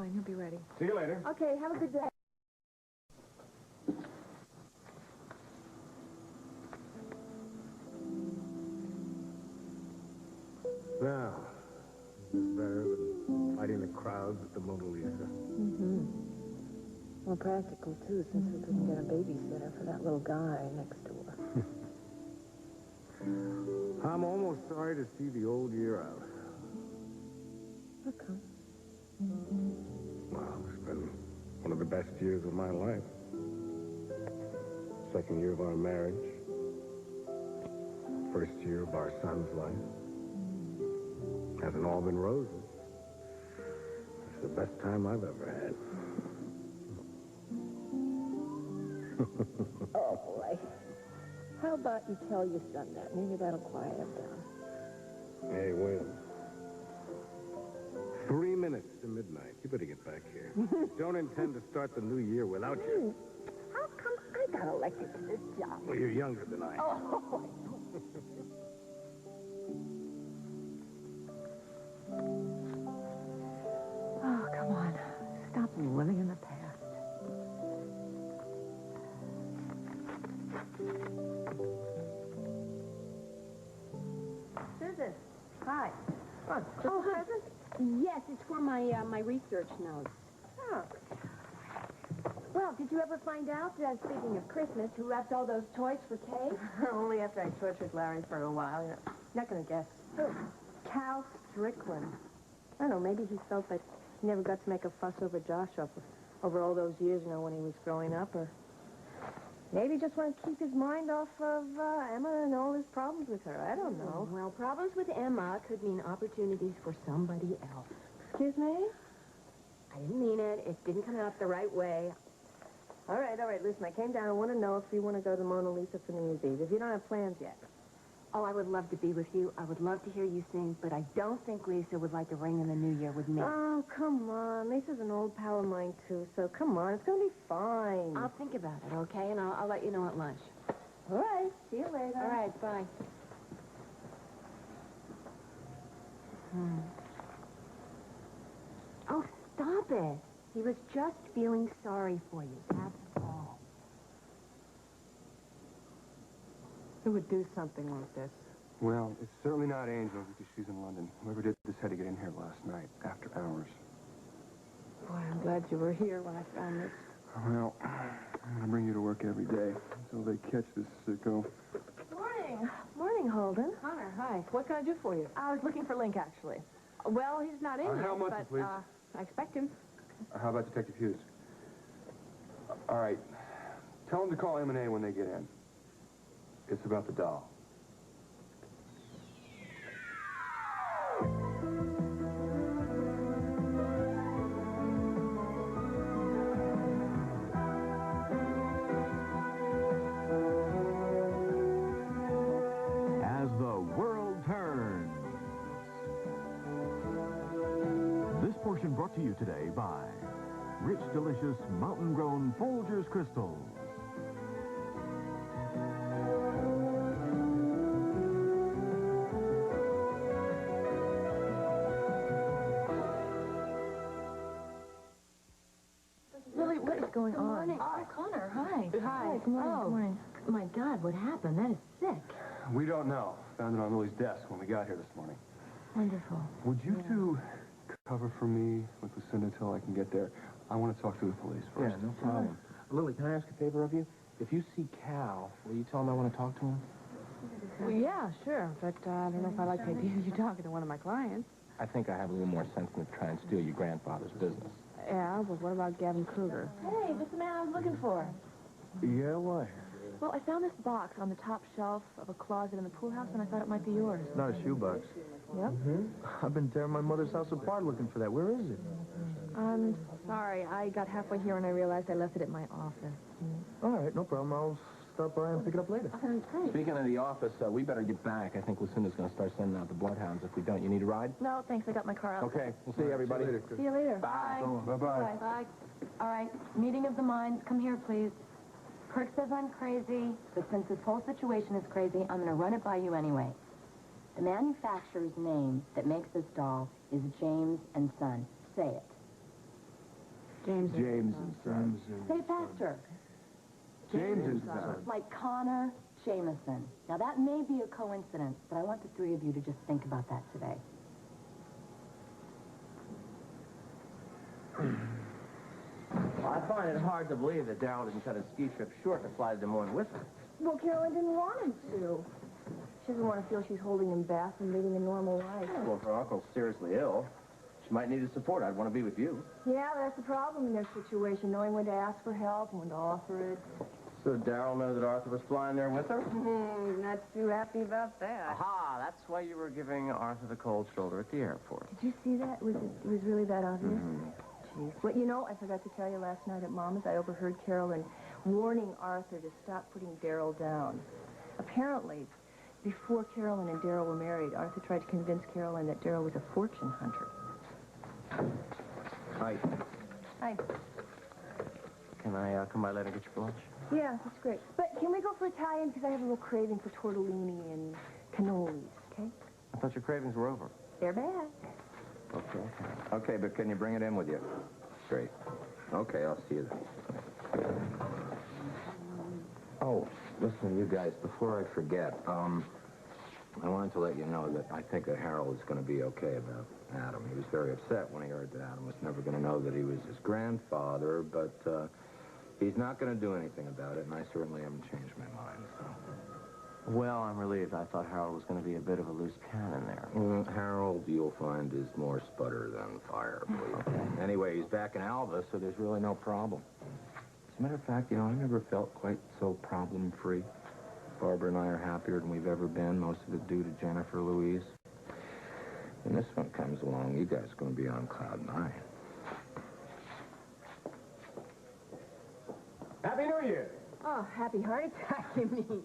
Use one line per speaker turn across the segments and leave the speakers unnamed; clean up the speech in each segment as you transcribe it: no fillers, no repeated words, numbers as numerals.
Fine, he'll be ready.
See you later.
Okay, have a good day.
Now, is this better than fighting the crowds at the Mona Lisa?
Mm-hmm. More practical, too, since we couldn't get a babysitter for that little guy next door.
I'm almost sorry to see the old year out.
How come?
Well, it's been one of the best years of my life. Second year of our marriage. First year of our son's life. Hasn't all been roses. It's the best time I've ever had.
Oh, boy. How about you tell your son that? Maybe that'll quiet him down.
Hey, Will. 3 minutes to midnight. You better get back here. Don't intend to start the new year without you.
How come I got elected to this job?
Well, you're younger than I am.
Oh, oh, come on. Stop living in the past.
Susan, hi.
What?
Oh, present? Yes, it's for my research notes.
Oh.
Well, did you ever find out, speaking of Christmas, who wrapped all those toys for Kay?
Only after I tortured Larry for a while. You're not going to guess.
Who?
Cal Strickland. I don't know, maybe he felt that he never got to make a fuss over Josh over all those years, when he was growing up, or maybe he just wanted to keep his mind off of Emma and all his problems with her. I don't know.
Well, problems with Emma could mean opportunities for somebody else.
Excuse me?
I didn't mean it. It didn't come out the right way.
All right, listen, I came down. I want to know if you want to go to Mona Lisa for New Year's Eve, if you don't have plans yet.
Oh, I would love to be with you. I would love to hear you sing, but I don't think Lisa would like to ring in the new year with me.
Oh, come on. Lisa's an old pal of mine, too, so come on. It's going to be fine.
I'll think about it, okay? And I'll let you know at lunch.
All right. See you later.
All right, bye. Oh, stop it. He was just feeling sorry for you. That's all.
Who would do something like this?
Well, it's certainly not Angel because she's in London. Whoever did this had to get in here last night, after hours.
Boy, I'm glad you were here when I found this.
Well, I'm going to bring you to work every day until they catch this sicko.
Morning. Morning, Holden.
Connor, hi. What can I do for you?
I was looking for Link, actually.
Well, he's not in yet,
Hal Munson,
but,
please.
I expect him.
How about Detective Hughes? All right. Tell them to call M&A when they get in. It's about the doll.
As the world turns. This portion brought to you today by rich, delicious, mountain-grown Folgers crystals.
Lily, what is going on?
Morning.
Oh, Connor, hi.
Hi, good morning,
Oh,
good morning.
My God, what happened? That is sick.
We don't know. Found it on Lily's desk when we got here this morning.
Wonderful.
Would you two cover for me with Lucinda till I can get there? I want to talk to the police first.
Yeah, no problem. Lily, can I ask a favor of you? If you see Cal, will you tell him I want to talk to him?
Well, yeah, sure, but I don't know if I like the idea of you talking to one of my clients.
I think I have a little more sense than to try and steal your grandfather's business.
Yeah, but what about Gavin Kruger?
Hey, this is the man I was looking for.
Yeah, why?
Well, I found this box on the top shelf of a closet in the pool house, and I thought it might be yours.
Not a shoebox.
Yep.
I've been tearing my mother's house apart looking for that. Where is it?
I'm sorry. I got halfway here and I realized I left it at my office.
All right, no problem. I'll stop by and pick it up later.
Great.
Speaking of the office, we better get back. I think Lucinda's going to start sending out the bloodhounds. If we don't, you need a ride?
No, thanks. I got my car out.
Okay, we'll see you, everybody.
See you later.
Bye.
Bye-bye.
Bye. All right, meeting of the minds. Come here, please. Kirk says I'm crazy, but since this whole situation is crazy, I'm going to run it by you anyway. The manufacturer's name that makes this doll is James & Son. Say it.
James.
James and Sons.
Say it faster.
James and Sons.
Like Connor Jameson. Now, that may be a coincidence, but I want the three of you to just think about that today.
Well, I find it hard to believe that Darryl didn't cut his ski trip short to fly to Des Moines with her.
Well, Carolyn didn't want him to. She doesn't want to feel she's holding him back from leading a normal life.
Well, if her uncle's seriously ill, she might need his support. I'd want to be with you.
Yeah, that's the problem in their situation, knowing when to ask for help and when to offer it.
So Darryl knew that Arthur was flying there with her?
He's not too happy about that.
Aha, that's why you were giving Arthur the cold shoulder at the airport.
Did you see that? Was it really that obvious? Jeez. Well, you know, I forgot to tell you last night at Mama's, I overheard Carolyn warning Arthur to stop putting Darryl down. Apparently, before Carolyn and Darryl were married, Arthur tried to convince Carolyn that Darryl was a fortune hunter.
Hi.
Hi.
Can I come by later and get you for lunch?
Yeah, that's great. But can we go for Italian? Because I have a little craving for tortellini and cannolis, okay?
I thought your cravings were over.
They're back.
Okay. Okay, but can you bring it in with you? Great. Okay, I'll see you then. Oh, listen, you guys, before I forget, I wanted to let you know that I think that Harold is going to be okay about Adam. He was very upset when he heard that Adam was never going to know that he was his grandfather, but he's not going to do anything about it, and I certainly haven't changed my mind, so...
Well, I'm relieved. I thought Harold was going to be a bit of a loose cannon there.
Harold, you'll find, is more sputter than fire, believe me. Anyway, he's back in Alva, so there's really no problem. As a matter of fact, you know, I never felt quite so problem-free. Barbara and I are happier than we've ever been, most of it due to Jennifer Louise. When this one comes along, you guys are going to be on cloud 9.
Happy New Year!
Oh, happy heart attack, you mean?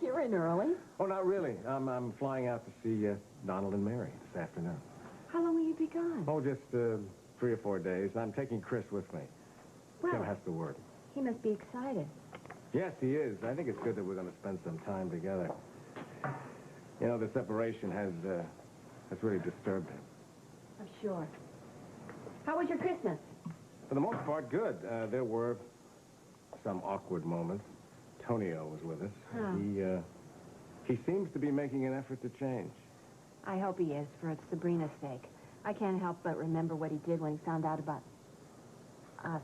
You're in early.
Oh, not really. I'm flying out to see Donald and Mary this afternoon.
How long will you be gone?
Oh, just 3 or 4 days. I'm taking Chris with me.
Well,
Kim has to work.
he must be excited.
Yes, he is. I think it's good that we're going to spend some time together. You know, the separation has really disturbed him.
I'm sure. How was your Christmas?
For the most part, good. There were some awkward moments. Tonio was with us.
Oh.
He seems to be making an effort to change.
I hope he is, for Sabrina's sake. I can't help but remember what he did when he found out about us.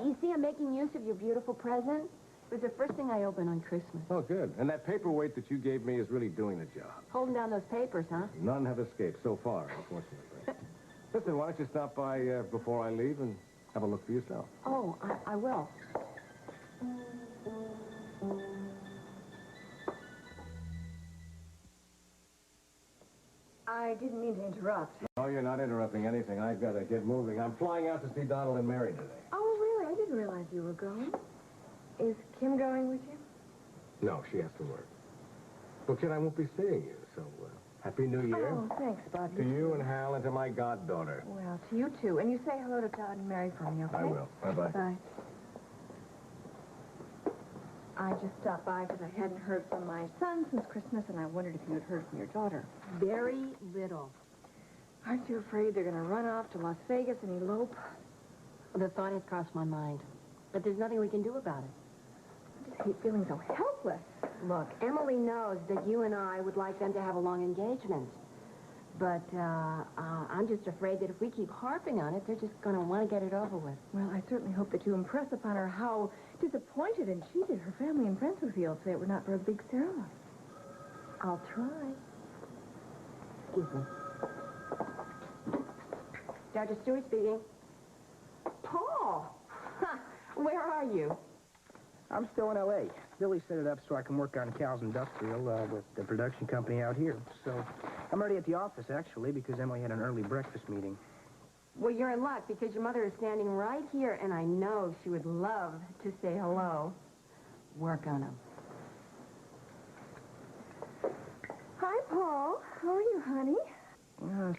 You see, I'm making use of your beautiful present. It was the first thing I opened on Christmas.
Oh, good. And that paperweight that you gave me is really doing the job.
Holding down those papers, huh?
None have escaped so far, unfortunately. Listen, why don't you stop by before I leave and have a look for yourself?
Oh, I will.
I didn't mean to interrupt.
No, you're not interrupting anything. I've got to get moving. I'm flying out to see Donald and Mary today.
Oh, really? I didn't realize you were going. Is Kim going with you?
No, she has to work. Well, kid, I won't be seeing you, so Happy New Year.
Oh, thanks, Bud.
To you and Hal and to my goddaughter.
Well, to you, too. And you say hello to Todd and Mary for me, okay?
I will. Bye-bye.
Bye. I just stopped by because I hadn't heard from my son since Christmas, and I wondered if you had heard from your daughter.
Very little.
Aren't you afraid they're going to run off to Las Vegas and elope?
The thought has crossed my mind, but there's nothing we can do about it.
I just hate feeling so helpless.
Look, Emily knows that you and I would like them to have a long engagement. But I'm just afraid that if we keep harping on it, they're just going to want to get it over with.
Well, I certainly hope that you impress upon her how disappointed and cheated her family and friends would feel if it were not for a big ceremony.
I'll try. Excuse me. Dr. Stewart speaking.
Paul! Huh. Where are you?
I'm still in L.A. Billy set it up so I can work on Cal's Industrial with the production company out here. So I'm already at the office, actually, because Emily had an early breakfast meeting.
Well, you're in luck because your mother is standing right here, and I know she would love to say hello. Work on him.
Hi, Paul. How are you, honey?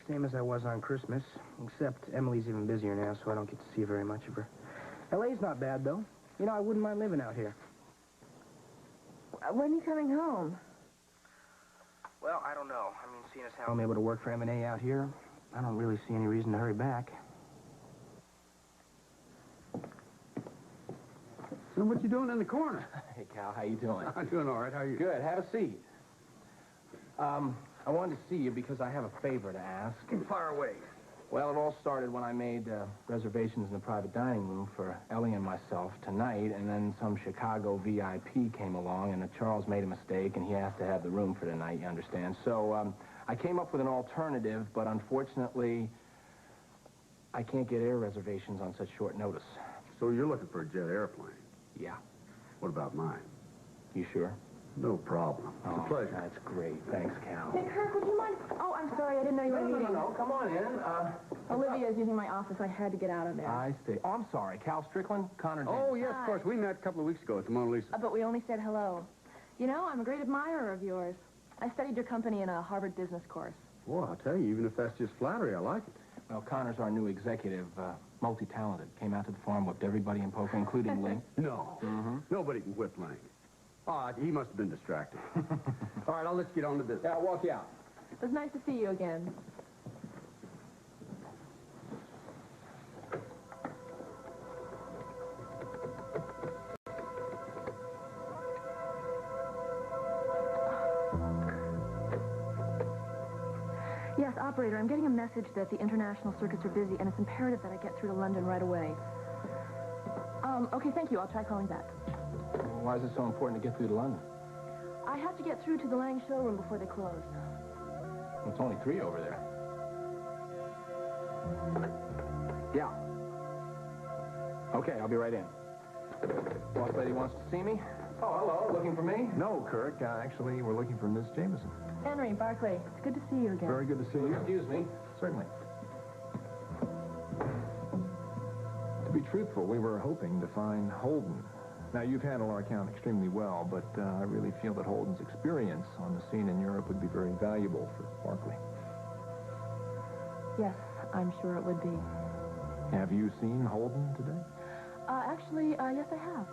Same as I was on Christmas, except Emily's even busier now, so I don't get to see very much of her. L.A.'s not bad, though. You know, I wouldn't mind living out here.
When are you coming home?
Well, I don't know. I mean, seeing as how I'm able to work for M&A out here, I don't really see any reason to hurry back.
So what you doing in the corner?
Hey, Cal, how you doing?
I'm doing all right. How are you?
Good. Have a seat. I wanted to see you because I have a favor to ask.
Fire away.
Well, it all started when I made reservations in the private dining room for Ellie and myself tonight, and then some Chicago VIP came along, and Charles made a mistake, and he has to have the room for tonight, you understand. So I came up with an alternative, but unfortunately, I can't get air reservations on such short notice.
So you're looking for a jet airplane?
Yeah.
What about mine?
You sure?
No problem. It's a pleasure.
That's great. Thanks, Cal.
Hey, Kirk, would you mind? Oh, I'm sorry. I didn't know you were in a meeting.
No, come on in.
Olivia's using my office. I had to get out of there.
I see. Oh, I'm sorry. Cal Strickland, Connor James.
Oh, yes, of course. We met a couple of weeks ago at the Mona Lisa.
But we only said hello. You know, I'm a great admirer of yours. I studied your company in a Harvard business course.
Well, I'll tell you, even if that's just flattery, I like it.
Well, Connor's our new executive, multi-talented. Came out to the farm, whipped everybody in poker, including Link.
No. Nobody can whip Lang. Oh, he must have been distracted. All right, let's get on to business.
Yeah, I'll walk you out.
It was nice to see you again. Yes, operator, I'm getting a message that the international circuits are busy, and it's imperative that I get through to London right away. Okay, thank you. I'll try calling back.
Why is it so important to get through to London?
I have to get through to the Lang showroom before they close.
It's only 3 over there. Yeah. Okay, I'll be right in. Boss lady wants to see me? Oh, hello. Looking for me?
No, Kirk. Actually, we're looking for Miss Jameson.
Henry, Barclay, it's good to see you again.
Very good to see you.
Excuse me.
Certainly. To be truthful, we were hoping to find Holden. Now, you've handled our account extremely well, but I really feel that Holden's experience on the scene in Europe would be very valuable for Barclay.
Yes, I'm sure it would be.
Have you seen Holden today?
Actually, yes, I have.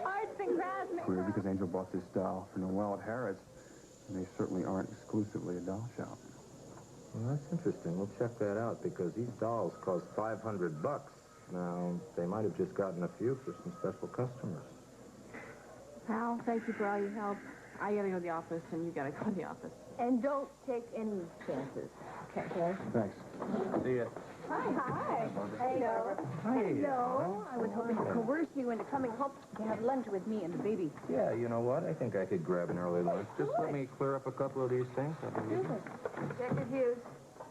Arts and crafts.
Queer, because Angel bought this doll for Noel at Harrods, and they certainly aren't exclusively a doll shop.
Well, that's interesting. We'll check that out, because these dolls cost $500. Now, they might have just gotten a few for some special customers.
Pal, thank you for all your help. I gotta go to the office, and you gotta go to the office.
And don't take any chances. Okay.
Thanks.
See ya.
Hi.
Hello. Hello. I was hoping to coerce you into coming home to have lunch with me and the baby.
Yeah, you know what? I think I could grab an early lunch. Just let me clear up a couple of these things.
Detective Hughes.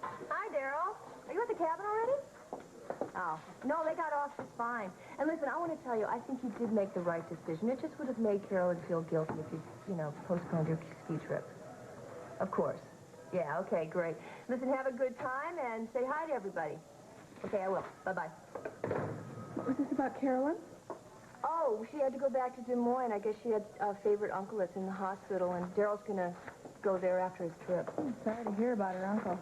Hi, Daryl. Are you at the cabin already? Oh, no, they got off just fine. And listen, I want to tell you, I think you did make the right decision. It just would have made Carolyn feel guilty if you postponed your ski trip. Of course. Yeah, okay, great. Listen, have a good time and say hi to everybody. Okay, I will. Bye-bye.
What was this about Carolyn?
Oh, she had to go back to Des Moines. I guess she had a favorite uncle that's in the hospital, and Daryl's going to go there after his trip.
I'm sorry to hear about her uncle.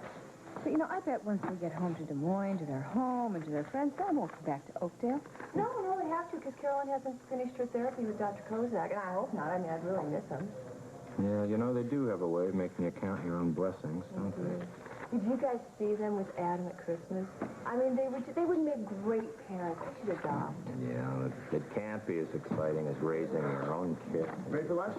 But, I bet once they get home to Des Moines, to their home, and to their friends, they won't come back to Oakdale.
No, they have to, because Carolyn hasn't finished her therapy with Dr. Kozak, and I hope not. I mean, I'd really miss him.
Yeah, they do have a way of making you count your own blessings, don't they?
Did you guys see them with Adam at Christmas? I mean, they would make great parents. They should adopt.
Yeah, it can't be as exciting as raising your own kid.
Ready for lunch?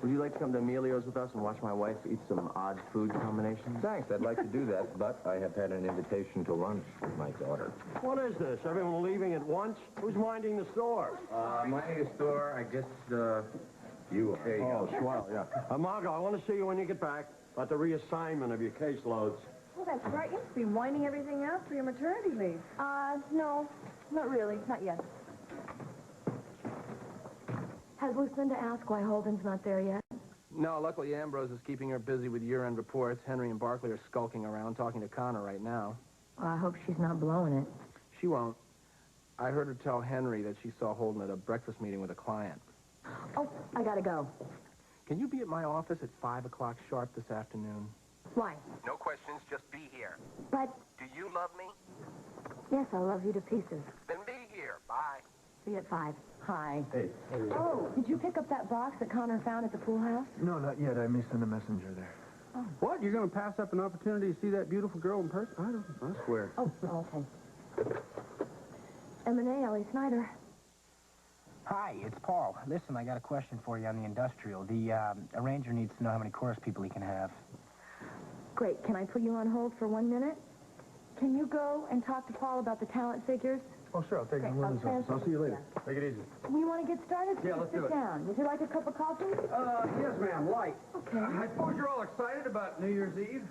Would you like to come to Emilio's with us and watch my wife eat some odd food combinations?
Thanks, I'd like to do that, but I have had an invitation to lunch with my daughter.
What is this? Everyone leaving at once? Who's minding the store?
Minding the store, I guess, you are. There you go.
Swell, yeah. Margot, I want to see you when you get back about the reassignment of your caseloads.
Well, that's right. You must be winding everything up for your maternity leave.
No, not really. Not yet. Has Lucinda asked why Holden's not there yet?
No, luckily Ambrose is keeping her busy with year-end reports. Henry and Barclay are skulking around talking to Connor right now.
Well, I hope she's not blowing it.
She won't. I heard her tell Henry that she saw Holden at a breakfast meeting with a client.
Oh, I gotta go.
Can you be at my office at 5 o'clock sharp this afternoon?
Why?
No questions, just be here.
But,
Do you love me?
yes, I love you to pieces.
Then be here. Bye.
See you at 5. Hi.
Hey.
Oh, did you pick up that box that Connor found at the pool house?
No, not yet. I may send a messenger there.
What? You're going to pass up an opportunity to see that beautiful girl in person? I swear.
Oh, okay. M&A, Ellie Snyder.
Hi, it's Paul. Listen, I got a question for you on the industrial. The arranger needs to know how many chorus people he can have.
Great. Can I put you on hold for 1 minute? Can you go and talk to Paul about the talent figures?
Oh, sure, I'll take
Okay,
him with us. I'll see you later. Take it easy.
We want to get started?
Yeah, let's do
Sit
it.
down. Would you like a cup of coffee?
Yes, ma'am, light.
Okay.
I suppose you're all excited about New Year's Eve?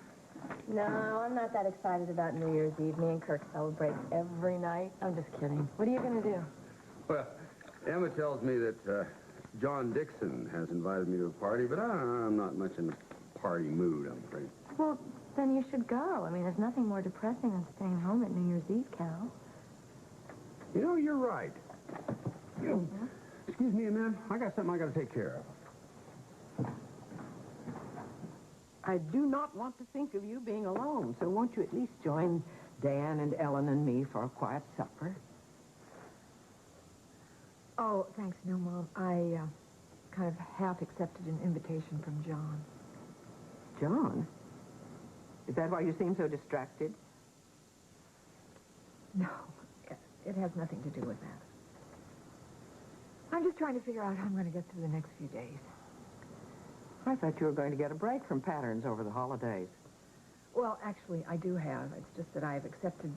No, I'm not that excited about New Year's Eve. Me and Kirk celebrate every night. I'm just kidding. What are you going to do?
Well, Emma tells me that John Dixon has invited me to a party, but I'm not much in the party mood, I'm afraid.
Well, then you should go. I mean, there's nothing more depressing than staying home at New Year's Eve, Cal.
You know, you're right. Excuse me, ma'am. I got something I got to take care of.
I do not want to think of you being alone, so won't you at least join Dan and Ellen and me for a quiet supper?
Oh, thanks, no, Mom. I kind of half accepted an invitation from John.
John? Is that why you seem so distracted?
No, it has nothing to do with that. I'm just trying to figure out how I'm going to get through the next few days.
I thought you were going to get a break from patterns over the holidays.
Well, actually, I do have. It's just that I've accepted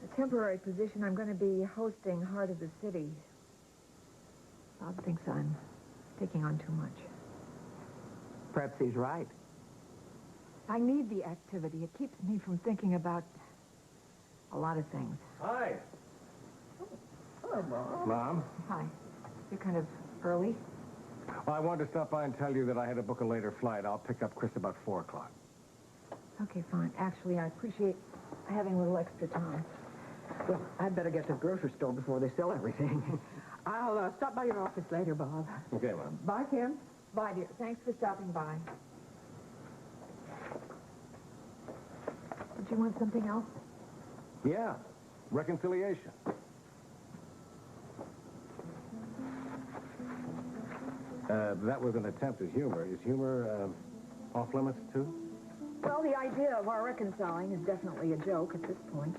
a temporary position. I'm going to be hosting Heart of the City. Bob thinks I'm taking on too much.
Perhaps he's right.
I need the activity. It keeps me from thinking about a lot of things.
Hi.
Hello, Bob.
Mom?
Hi. You're kind of early.
Well, I wanted to stop by and tell you that I had to book a later flight. I'll pick up Chris about 4 o'clock.
Okay, fine. Actually, I appreciate having a little extra time.
Well, I'd better get to the grocery store before they sell everything. I'll stop by your office later, Bob.
Okay, Mom.
Bye, Kim.
Bye, dear. Thanks for stopping by. Did you want something else?
Yeah, reconciliation. That was an attempt at humor. Is humor off limits, too?
Well, the idea of our reconciling is definitely a joke at this point.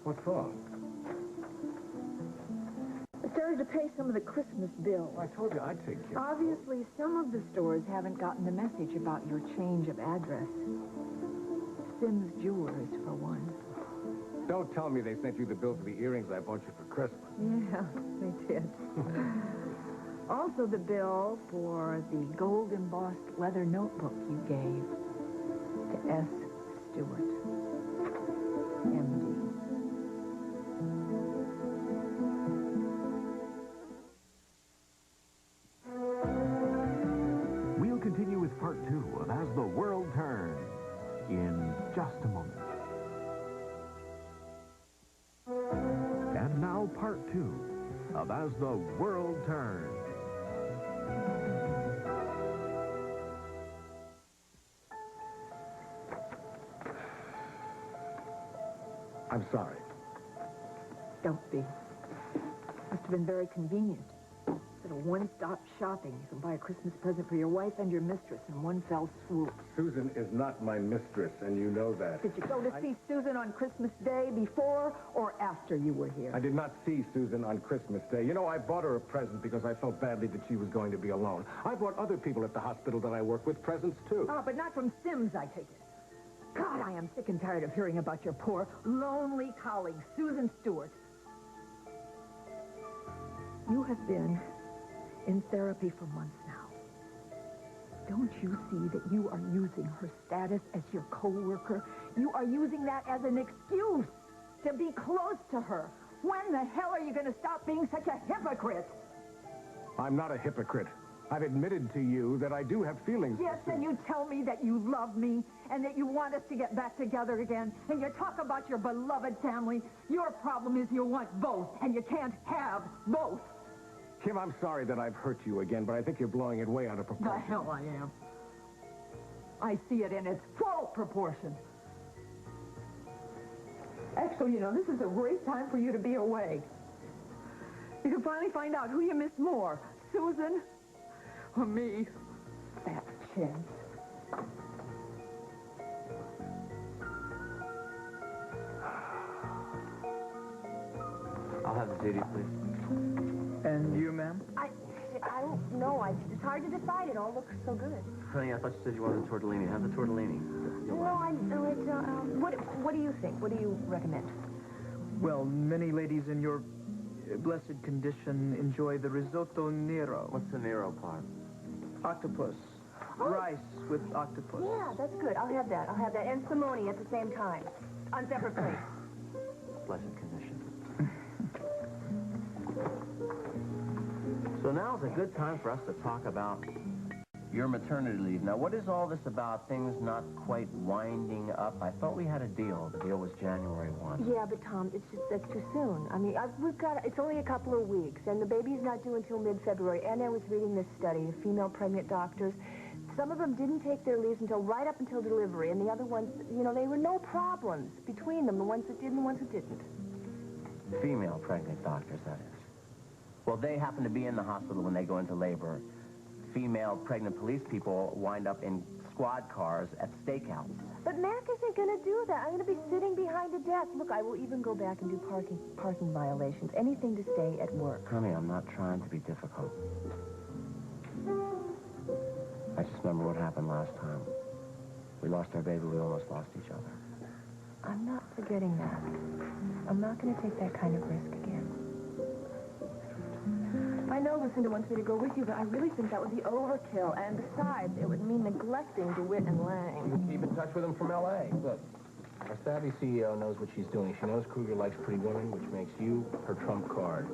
What's wrong?
I started to pay some of the Christmas bills.
I told you I'd take care of it.
Obviously, some of the stores haven't gotten the message about your change of address. Sims Jewelers, for one.
Don't tell me they sent you the bill for the earrings I bought you for Christmas.
Yeah, they did. Also the bill for the gold embossed leather notebook you gave to S. Stewart, M.D.
We'll continue with part 2 of As the World Turns in just a moment. And now part 2 of As the World Turns.
I'm sorry.
Don't be. Must have been very convenient. Sort of one-stop shopping. You can buy a Christmas present for your wife and your mistress in one fell swoop.
Susan is not my mistress, and you know that.
Did you go to see Susan on Christmas Day before or after you were here?
I did not see Susan on Christmas Day. You know, I bought her a present because I felt badly that she was going to be alone. I bought other people at the hospital that I work with presents, too.
Oh, but not from Sims, I take it. God, I am sick and tired of hearing about your poor, lonely colleague, Susan Stewart. You have been in therapy for months now. Don't you see that you are using her status as your co-worker? You are using that as an excuse to be close to her. When the hell are you going to stop being such a hypocrite?
I'm not a hypocrite. I've admitted to you that I do have feelings.
Yes, and you tell me that you love me and that you want us to get back together again. And you talk about your beloved family. Your problem is you want both, and you can't have both.
Kim, I'm sorry that I've hurt you again, but I think you're blowing it way out of proportion.
The hell I am. I see it in its full proportion. Actually, you know, this is a great time for you to be away. You can finally find out who you miss more, Susan or me. That chance.
Sadie, please.
And you, ma'am?
I don't know. It's hard to decide. It all looks so good.
Honey, I thought you said you wanted a tortellini. Have the tortellini.
What do you think? What do you recommend?
Well, many ladies in your blessed condition enjoy the risotto nero.
What's the Nero part?
Octopus. Rice with octopus.
Yeah, that's good. I'll have that. And Simone at the same time. On separate plates.
Blessed condition. So now's a good time for us to talk about your maternity leave. Now, what is all this about things not quite winding up? I thought we had a deal. The deal was January 1.
Yeah, but Tom, that's too soon. I mean, it's only a couple of weeks, and the baby's not due until mid-February. And I was reading this study of female pregnant doctors. Some of them didn't take their leaves until right up until delivery, and the other ones, they were no problems between them, the ones that did and the ones that didn't.
Female pregnant doctors, that is. Well, they happen to be in the hospital when they go into labor. Female pregnant police people wind up in squad cars at stakeouts.
But Mac isn't going to do that. I'm going to be sitting behind a desk. Look, I will even go back and do parking violations. Anything to stay at work.
Honey, I'm not trying to be difficult. I just remember what happened last time. We lost our baby. We almost lost each other.
I'm not forgetting that. I'm not going to take that kind of risk again. I know Lucinda wants me to go with you, but I really think that would be overkill. And besides, it would mean neglecting DeWitt and Lang.
You keep in touch with them from L.A. Look, our savvy CEO knows what she's doing. She knows Kruger likes pretty women, which makes you her trump card.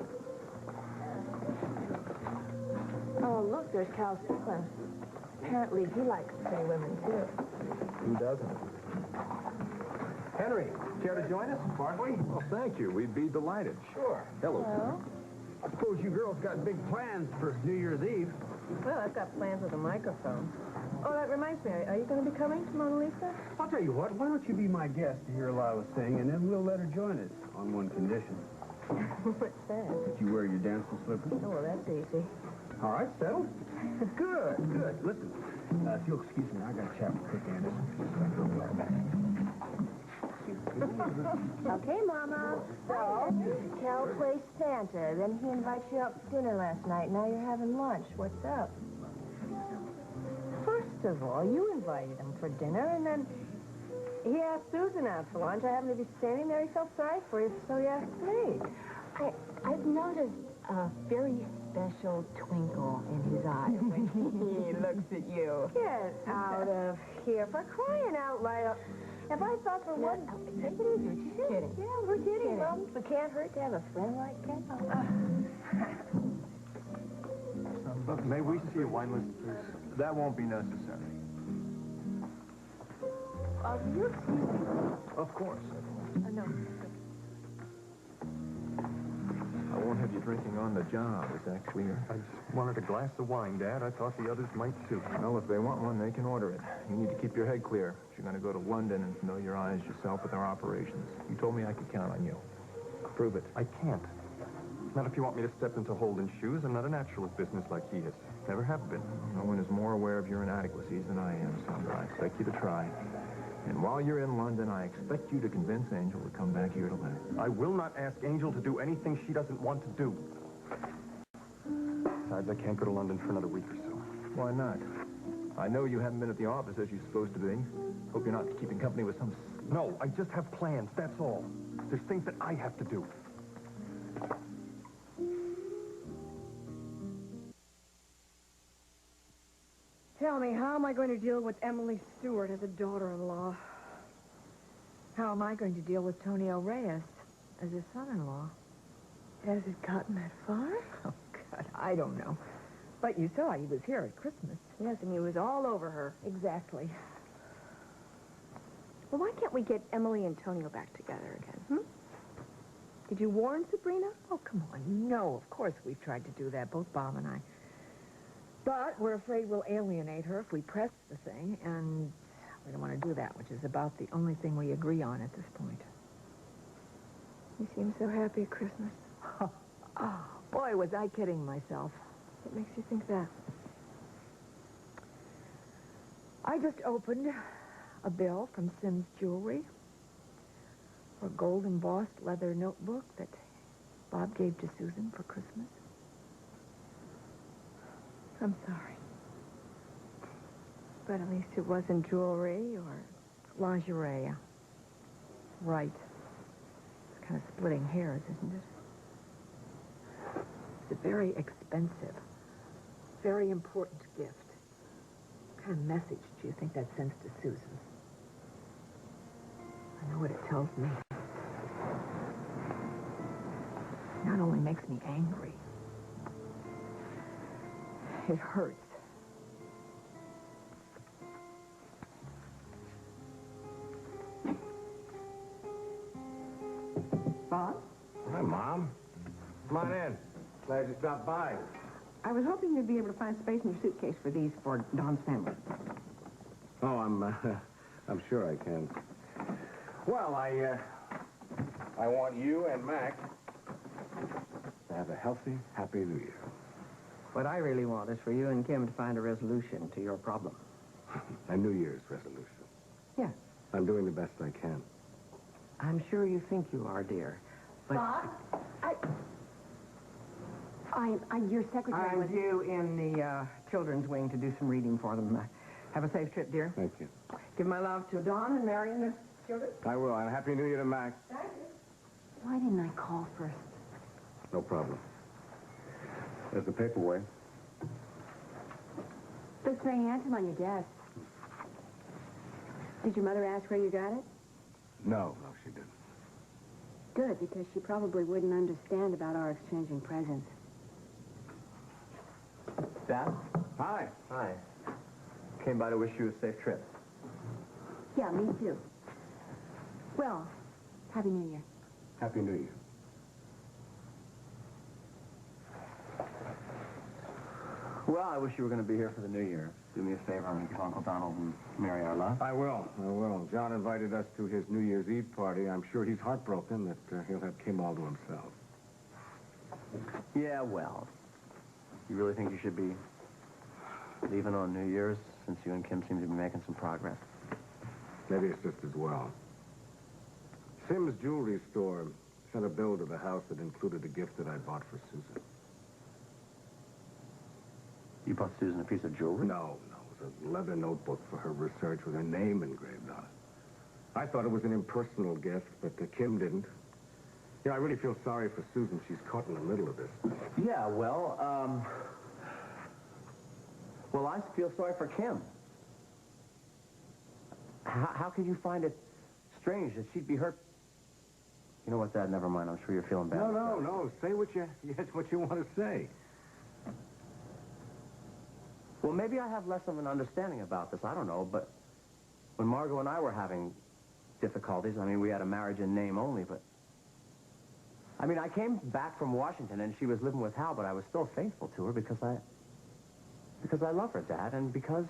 Oh, look, there's Cal Strickland. Apparently, he likes pretty women, too.
Who doesn't? Henry, care to join us, Bartley?
Well, thank you. We'd be delighted.
Sure.
Hello.
Well,
I suppose you girls got big plans for New Year's Eve.
well, I've got plans with a microphone. Oh, that reminds me. Are you going to be coming to Mona Lisa?
I'll tell you what, why don't you be my guest to hear Lila sing, and then we'll let her join us on one condition.
What's that?
That you wear your dancing slippers.
Oh, well, that's easy.
All right, settled? Good, good. Listen, if you'll excuse me, I got to chat with Cook Anderson. I'll be right back.
Okay, Mama. So, Cal plays Santa. Then he invites you out for dinner last night. Now you're having lunch. What's up? First of all, you invited him for dinner, and then he asked Susan out for lunch. I happened to be standing there. He felt sorry for you, so he asked me.
I've noticed a very special twinkle in his eyes when he looks at you.
Get out of here. For crying out loud. If I thought for one... Take it easy. She's kidding. Yeah, we're kidding, Mom. But can't hurt to have a friend like that.
Look, may we see a wine list, please? That won't be necessary.
You excuse me?
Of course.
No.
I won't have you drinking on the job. Is that clear?
I just wanted a glass of wine, Dad. I thought the others might, too.
Well, if they want one, they can order it. You need to keep your head clear. If you're going to go to London and familiarize yourself with our operations. You told me I could count on you. Prove it.
I can't. Not if you want me to step into Holden's shoes. I'm not a natural at business like he is. Never have been.
No one is more aware of your inadequacies than I am, Sandra. I expect you to try. And while you're in London, I expect you to convince Angel to come back here to live.
I will not ask Angel to do anything she doesn't want to do. Besides, I can't go to London for another week or so.
Why not? I know you haven't been at the office as you're supposed to be. Hope you're not keeping company with some...
No, I just have plans, that's all. There's things that I have to do.
Tell me, how am I going to deal with Emily Stewart as a daughter-in-law? How am I going to deal with Tony O'Reyes as a son-in-law? Has it gotten that far?
Oh, God, I don't know. But you saw he was here at Christmas.
Yes, and he was all over her. Exactly. Well, why can't we get Emily and Tonio back together again, Did you warn Sabrina?
Oh, come on. No, of course we've tried to do that, both Bob and I. But we're afraid we'll alienate her if we press the thing, and we don't want to do that, which is about the only thing we agree on at this point.
You seem so happy at Christmas.
Oh, boy, was I kidding myself.
What makes you think that?
I just opened a bill from Sim's Jewelry for a gold embossed leather notebook that Bob gave to Susan for Christmas? I'm sorry. But at least it wasn't jewelry or lingerie. Right. It's kind of splitting hairs, isn't it? It's a very expensive, very important gift. What kind of message do you think that sends to Susan? I know what it tells me. It not only makes me angry, it hurts.
Bob?
Hi, Mom. Come on in. Glad you stopped by.
I was hoping you'd be able to find space in your suitcase for these for Don's family.
Oh, I'm sure I can. Well, I want you and Mac to have a healthy, happy New Year.
What I really want is for you and Kim to find a resolution to your problem.
A New Year's resolution.
Yeah.
I'm doing the best I can.
I'm sure you think you are, dear. But
Bob? I'm your secretary.
I'm due in the children's wing to do some reading for them. Have a safe trip, dear.
Thank you.
Give my love to Don and Mary and the children.
I will. And Happy New Year to Mac.
Thank you.
Why didn't I call first?
No problem. There's the paperweight.
Looks very handsome on your desk. Did your mother ask where you got it?
No, she didn't.
Good, because she probably wouldn't understand about our exchanging presents.
Dad?
Hi.
Hi. Came by to wish you a safe trip.
Yeah, me too. Well, Happy New Year.
Happy New Year.
Well, I wish you were going to be here for the New Year. Do me a favor and give Uncle Donald and Mary our love.
I will. John invited us to his New Year's Eve party. I'm sure he's heartbroken that he'll have Kim all to himself.
Yeah, well. You really think you should be leaving on New Year's, since you and Kim seem to be making some progress?
Maybe it's just as well. Sim's jewelry store sent a bill to the house that included a gift that I bought for Susan.
You bought Susan a piece of jewelry?
No. It was a leather notebook for her research with her name engraved on it. I thought it was an impersonal gift, but Kim didn't. You know, I really feel sorry for Susan. She's caught in the middle of this.
Yeah, well, well, I feel sorry for Kim. How could you find it strange that she'd be hurt? You know what, Dad? Never mind. I'm sure you're feeling bad.
No. Say what you want to say.
Well, maybe I have less of an understanding about this. I don't know, but when Margot and I were having difficulties, I mean, we had a marriage in name only, but... I mean, I came back from Washington, and she was living with Hal, but I was still faithful to her because I love her, Dad, and because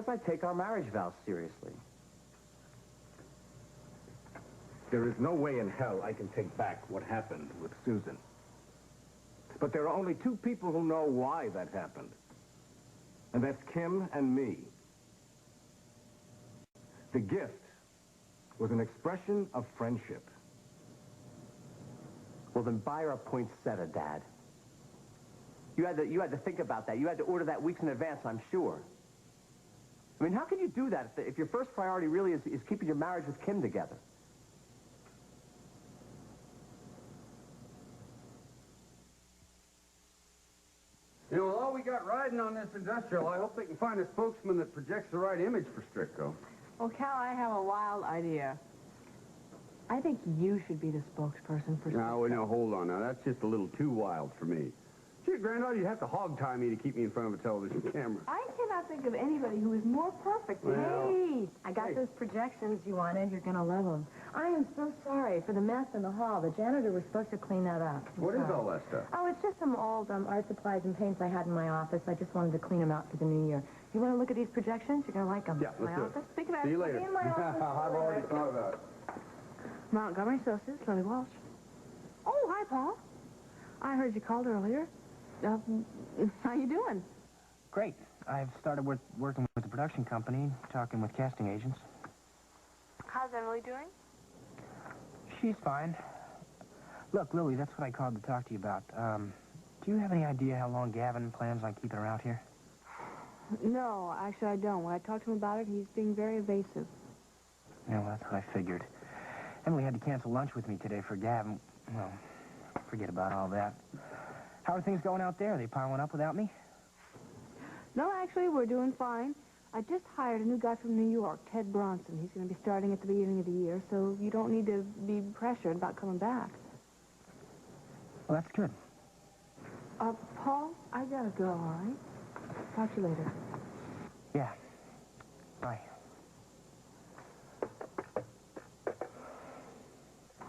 I take our marriage vows seriously.
There is no way in hell I can take back what happened with Susan. But there are only two people who know why that happened. And that's Kim and me. The gift was an expression of friendship.
Well, then buy her a poinsettia, Dad. You had to think about that. You had to order that weeks in advance, I'm sure. I mean, how can you do that if your first priority really is keeping your marriage with Kim together?
You know, with all we got riding on this industrial, I hope they can find a spokesman that projects the right image for Strico.
Well, Cal, I have a wild idea. I think you should be the spokesperson for...
No, hold on now. That's just a little too wild for me. Gee, Granddaughter, you'd have to hog-tie me to keep me in front of a television camera.
I cannot think of anybody who is more perfect.
Well,
hey, I got those projections you wanted. You're going to love them. I am so sorry for the mess in the hall. The janitor was supposed to clean that up.
What is all that stuff?
Oh, it's just some old art supplies and paints I had in my office. I just wanted to clean them out for the new year. You want to look at these projections? You're going to like them.
Yeah, let's do it.
Speaking of
See you later.
In my office.
I've already thought about it.
Montgomery Associates, Lily Walsh. Oh, hi, Paul. I heard you called earlier. How you doing?
Great. I've started working with the production company, talking with casting agents.
How's Emily doing?
She's fine. Look, Lily, that's what I called to talk to you about. Do you have any idea how long Gavin plans on keeping her out here?
No, actually I don't. When I talked to him about it, he's being very evasive.
Yeah, well, that's what I figured. Emily had to cancel lunch with me today for Gavin. Well, forget about all that. How are things going out there? Are they piling up without me?
No, actually, we're doing fine. I just hired a new guy from New York, Ted Bronson. He's going to be starting at the beginning of the year, so you don't need to be pressured about coming back.
Well, that's good.
Paul, I gotta go, all right? Talk to you later.
Yeah. Bye.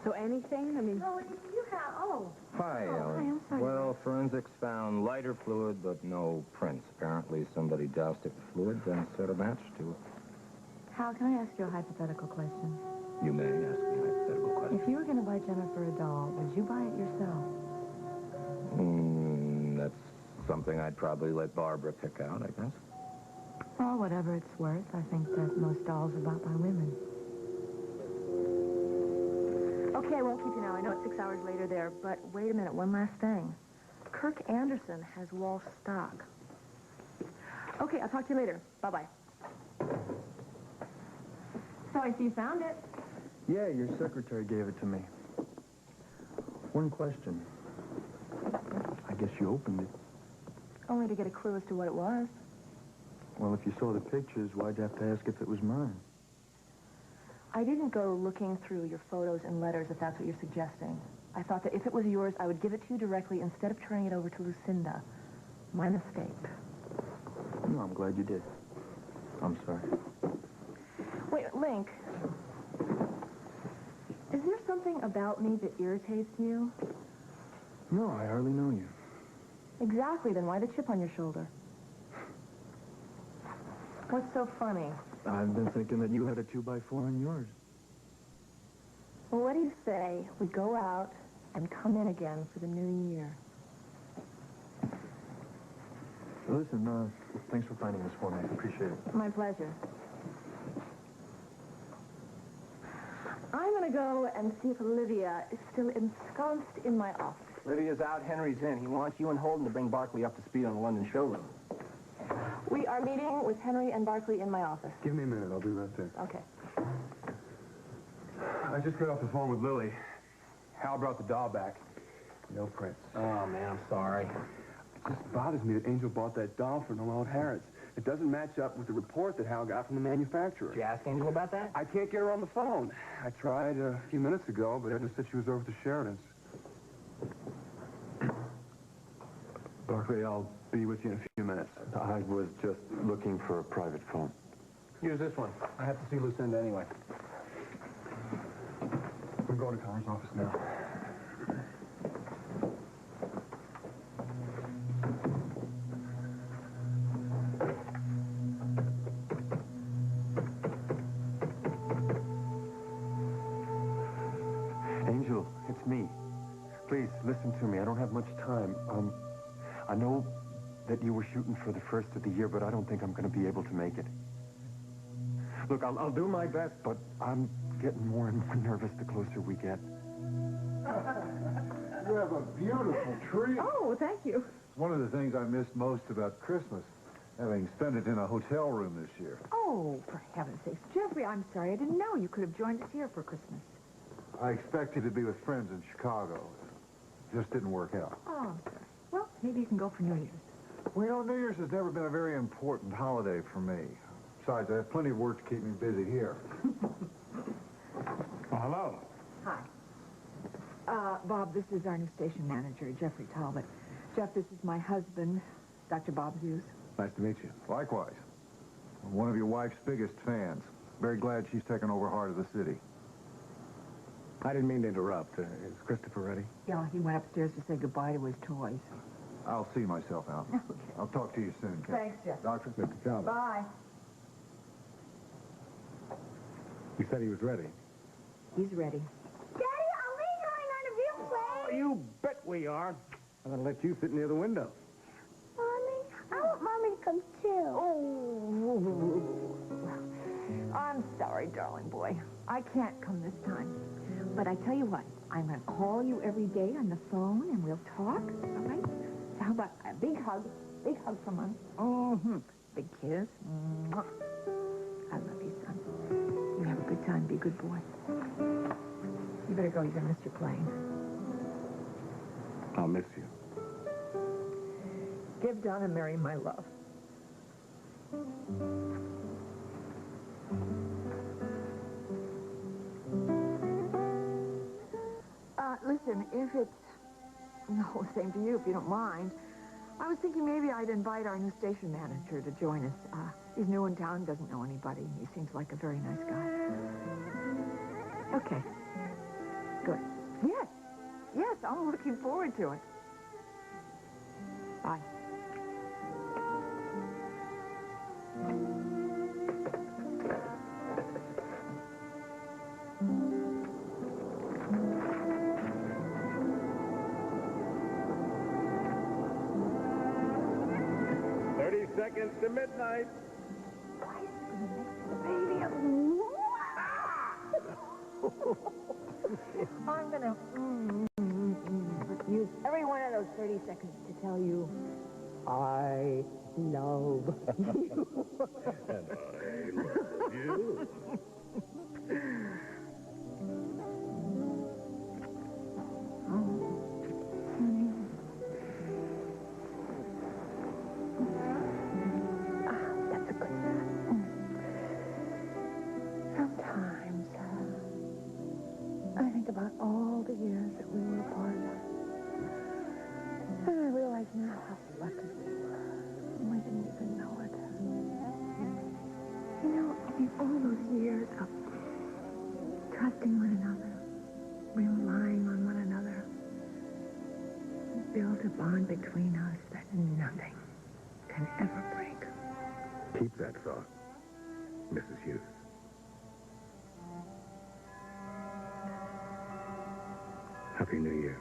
So anything? I mean... Oh, you have... Oh.
Hi,
Oh,
Ellen.
hi, I'm sorry.
Well, forensics found lighter fluid, but no prints. Apparently somebody doused it with fluid, then set a match to it.
Hal, can I ask you a hypothetical question?
You may ask me a hypothetical question.
If you were going to buy Jennifer a doll, would you buy it yourself?
That's something I'd probably let Barbara pick out, I guess.
Well, whatever it's worth, I think that most dolls are bought by women.
Okay, I won't keep you now. I know it's 6 hours later there, but wait a minute, one last thing. Kirk Anderson has Walsh stock. Okay, I'll talk to you later. Bye-bye. So I see you found it.
Yeah, your secretary gave it to me. One question. I guess you opened it.
Only to get a clue as to what it was.
Well, if you saw the pictures, why'd you have to ask if it was mine?
I didn't go looking through your photos and letters, if that's what you're suggesting. I thought that if it was yours, I would give it to you directly instead of turning it over to Lucinda. My mistake.
No, I'm glad you did. I'm sorry.
Wait, Link. Is there something about me that irritates you?
No, I hardly know you.
Exactly, then why the chip on your shoulder? What's so funny?
I've been thinking that you had a 2x4 on yours.
Well, what do you say we go out and come in again for the new year?
Listen, thanks for finding this for me. I appreciate it.
My pleasure. I'm going to go and see if Olivia is still ensconced in my office.
Lydia's out, Henry's in. He wants you and Holden to bring Barkley up to speed on the London showroom.
We are meeting with Henry and Barkley in my office.
Give me a minute. I'll be right there.
Okay.
I just got off the phone with Lily. Hal brought the doll back. No prints.
Oh, man, I'm sorry.
It just bothers me that Angel bought that doll for Noel Harrods. It doesn't match up with the report that Hal got from the manufacturer.
Did you ask Angel about that?
I can't get her on the phone. I tried a few minutes ago, but Edna said she was over to Sheridan's. Barkley, I'll be with you in a few minutes.
I was just looking for a private phone.
Use this one. I have to see Lucinda anyway.
I'm going to Connor's office now.
Angel, it's me. Please, listen to me. I don't have much time. I know that you were shooting for the first of the year, but I don't think I'm going to be able to make it. Look, I'll do my best, but I'm getting more and more nervous the closer we get.
You have a beautiful tree.
Oh, thank you.
It's one of the things I missed most about Christmas, having spent it in a hotel room this year.
Oh, for heaven's sakes. Jeffrey, I'm sorry. I didn't know you could have joined us here for Christmas.
I expected to be with friends in Chicago. Just didn't work out.
Oh, I'm sorry. Well, maybe you can go for New Year's.
Well, you know, New Year's has never been a very important holiday for me. Besides, I have plenty of work to keep me busy here.
Oh, hello.
Hi. Bob, this is our new station manager, Jeffrey Talbot. Jeff, this is my husband, Dr. Bob Zeus.
Nice to meet you. Likewise. I'm one of your wife's biggest fans. Very glad she's taken over Heart of the City.
I didn't mean to interrupt. Is Christopher ready?
Yeah, he went upstairs to say goodbye to his toys.
I'll see myself out.
Okay.
I'll talk to you soon, Captain.
Thanks, Jeff.
Doctor?
Mr. Talbot.
Bye.
He said he was ready.
He's ready.
Daddy, are we going on a real plane?
Oh, you bet we are. I'm going to let you sit near the window.
Mommy, I want Mommy to come too.
Oh. I'm sorry, darling boy. I can't come this time. But I tell you what, I'm going to call you every day on the phone, and we'll talk, all right? So how about a big hug from us? Mm-hmm. Big kiss. Mwah. I love you, son. You have a good time. Be a good boy. You better go. You're going to miss your plane.
I'll miss you.
Give Don and Mary my love. Listen, if it's... No, same to you, if you don't mind. I was thinking maybe I'd invite our new station manager to join us. He's new in town, doesn't know anybody. He seems like a very nice guy. Okay. Good. Yes, I'm looking forward to it. Bye.
Seconds to midnight.
I'm gonna use every one of those 30 seconds to tell you I love you.
And I love you.
Sometimes I think about all the years that we were apart. And I realize now how lucky we were. We didn't even know it. You know, in all those years of trusting one another, relying on one another, we built a bond between us that nothing can ever break.
Keep that thought, Mrs. Hughes. Happy New Year.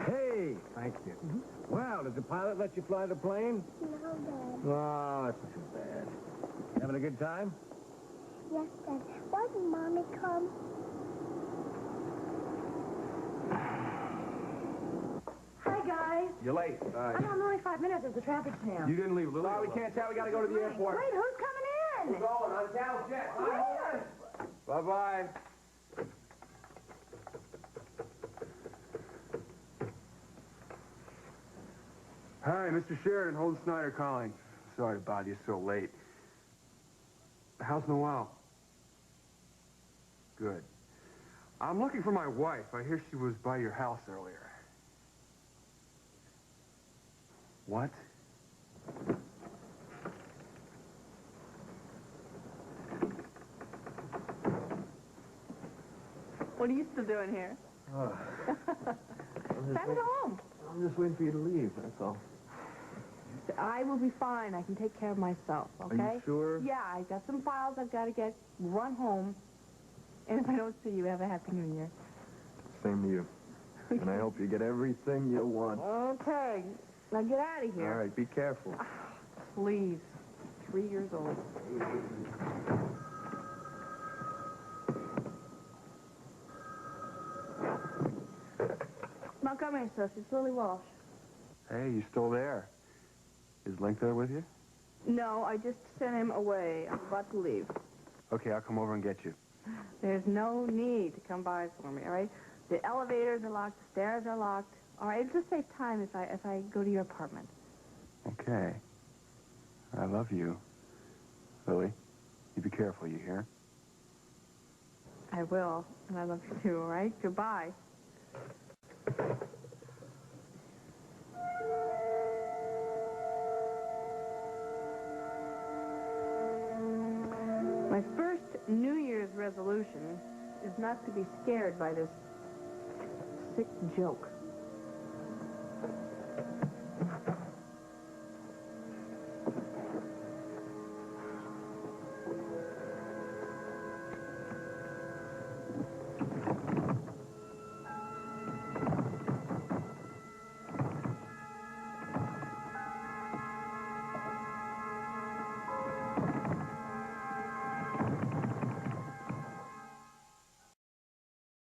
Hey, thank you. Wow, did the pilot let you fly the plane?
No, Dad.
Oh, that's too bad. You having a good time?
Yes, Dad. Why didn't Mommy come?
Hi, guys.
You're late.
I'm only 5 minutes. There's a traffic jam.
You didn't leave, Lily. Sorry, we can't tell. We got to go to the airport.
Wait, who's coming in?
We're going on Cal's jet.
Where?
Bye-bye.
Hi, Mr. Sheridan, Holden Snyder calling. Sorry to bother you so late. How's Noelle? Good. I'm looking for my wife. I hear she was by your house earlier. What?
What are you still doing here? Time to go home.
I'm just waiting for you to leave, that's all.
I will be fine. I can take care of myself, okay?
Are you sure?
Yeah, I got some files I've got to get. Run home. And if I don't see you, have a Happy New Year.
Same to you. And I hope you get everything you want.
Okay. Now get out of here.
All right, be careful.
Please. 3 years old. Montgomery Associates, Lily Walsh.
Hey, you still there? Is Link there with you?
No, I just sent him away. I'm about to leave.
Okay, I'll come over and get you.
There's no need to come by for me, all right? The elevators are locked, the stairs are locked. All right, it'll just save time if I go to your apartment.
Okay. I love you. Lily, you be careful, you hear?
I will, and I love you too, all right? Goodbye. My first New Year's resolution is not to be scared by this sick joke.